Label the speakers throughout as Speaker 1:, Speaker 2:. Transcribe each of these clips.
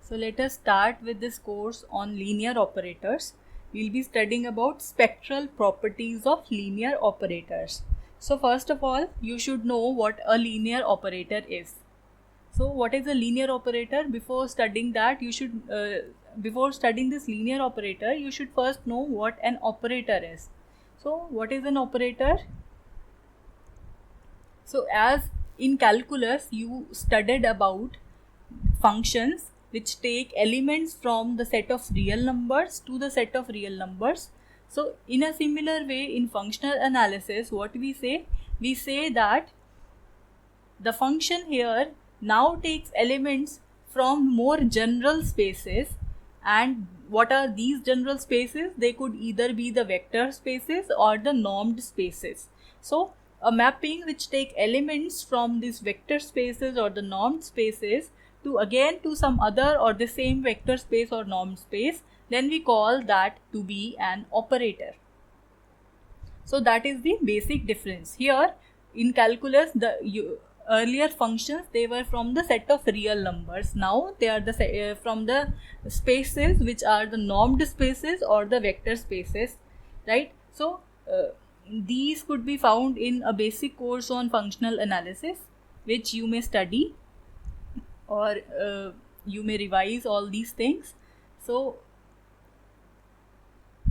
Speaker 1: So let us start with this course on linear operators. We'll be studying about spectral properties of linear operators. So first of all, you should know what a linear operator is. So what is a linear operator? Before studying that, before studying this linear operator, you should first know what an operator is. So what is an operator? So as in calculus, you studied about functions which take elements from the set of real numbers to the set of real numbers. So in a similar way, in functional analysis, what we say that the function here now takes elements from more general spaces. And what are these general spaces? They could either be the vector spaces or the normed spaces. So a mapping which take elements from these vector spaces or the normed spaces to some other or the same vector space or normed space, then we call that to be an operator. So that is the basic difference. Here in calculus, the earlier functions, they were from the set of real numbers. Now they are from the spaces which are the normed spaces or the vector spaces, right? So these could be found in a basic course on functional analysis, which you may study, or you may revise all these things. So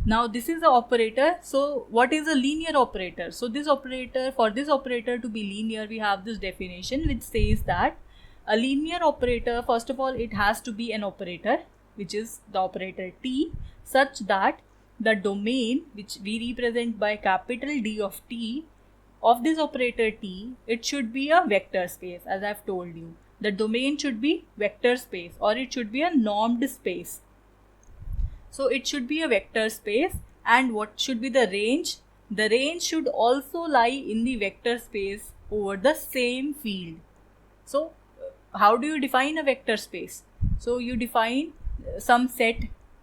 Speaker 1: now this is the operator. So what is a linear operator? So for this operator to be linear, we have this definition which says that a linear operator, first of all, it has to be an operator, which is the operator T, such that the domain, which we represent by capital D of T, of this operator T, it should be a vector space. As I've told you, the domain should be vector space, or it should be a normed space. So it should be a vector space. And what should be the range? The range should also lie in the vector space over the same field. So how do you define a vector space? So you define some set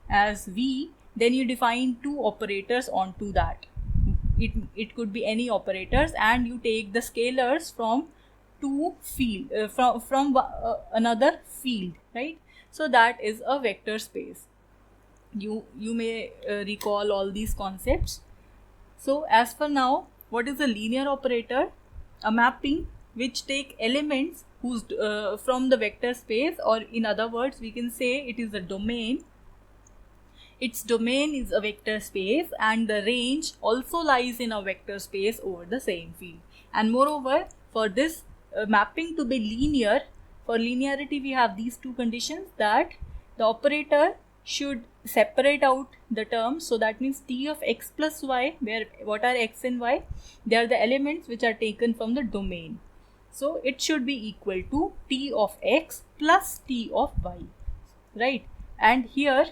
Speaker 1: as V, then you define two operators onto that. It could be any operators, and you take the scalars from two field from another field, right? So that is a vector space. You may recall all these concepts. So as for now, what is a linear operator? A mapping which take elements whose from the vector space, or in other words, we can say it is a domain. Its domain is a vector space, and the range also lies in a vector space over the same field. And moreover, for this mapping to be linear, for linearity we have these two conditions, that the operator should separate out the terms. So that means T of x plus y, where what are x and y? They are the elements which are taken from the domain. So it should be equal to T of x plus T of y, right? And here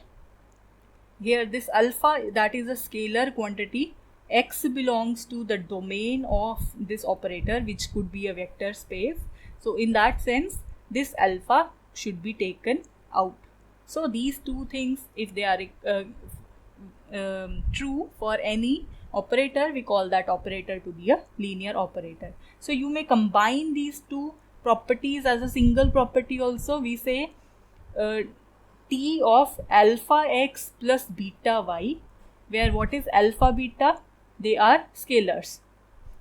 Speaker 1: this alpha, that is a scalar quantity. X belongs to the domain of this operator, which could be a vector space. So in that sense, this alpha should be taken out. So these two things, if they are true for any operator, we call that operator to be a linear operator. So you may combine these two properties as a single property also. We say T of alpha x plus beta y, where what is alpha beta? They are scalars,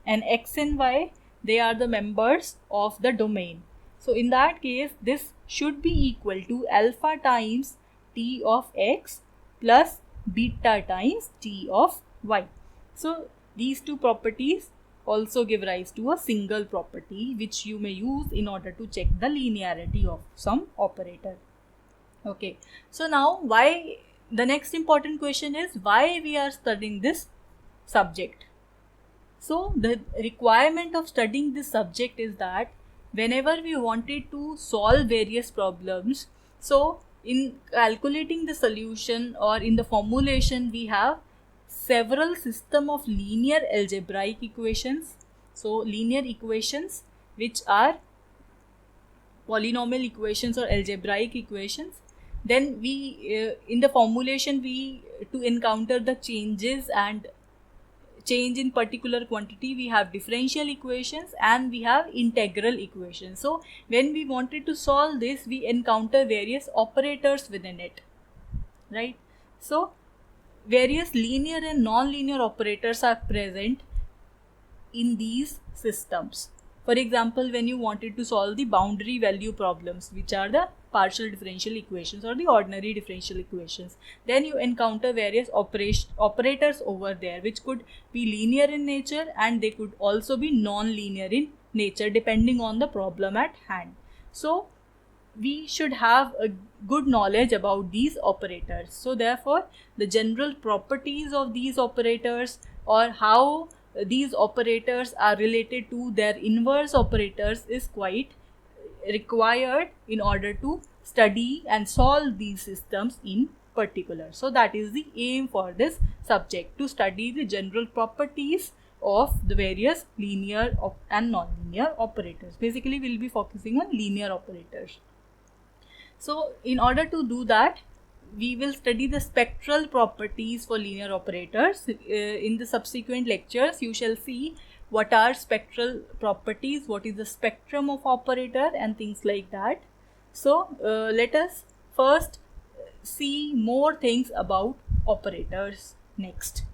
Speaker 1: and x and y, they are the members of the domain. So in that case, this should be equal to alpha times T of x plus beta times T of y. So these two properties also give rise to a single property, which you may use in order to check the linearity of some operator. Okay, so now the next important question is why we are studying this subject. So the requirement of studying this subject is that whenever we wanted to solve various problems, so in calculating the solution or in the formulation, we have several system of linear algebraic equations. So linear equations which are polynomial equations or algebraic equations. Then we in the formulation, we to encounter the change in particular quantity, we have differential equations and we have integral equations. So when we wanted to solve this, we encounter various operators within it, right? So various linear and non-linear operators are present in these systems. For example, when you wanted to solve the boundary value problems, which are the partial differential equations or the ordinary differential equations, then you encounter various operators over there, which could be linear in nature and they could also be non-linear in nature depending on the problem at hand. So we should have a good knowledge about these operators. So therefore, the general properties of these operators or how these operators are related to their inverse operators is quite required in order to study and solve these systems in particular. So that is the aim for this subject, to study the general properties of the various linear and non-linear operators. Basically, we will be focusing on linear operators. So in order to do that, we will study the spectral properties for linear operators. In the subsequent lectures, you shall see what are spectral properties, what is the spectrum of operator and things like that. So let us first see more things about operators next.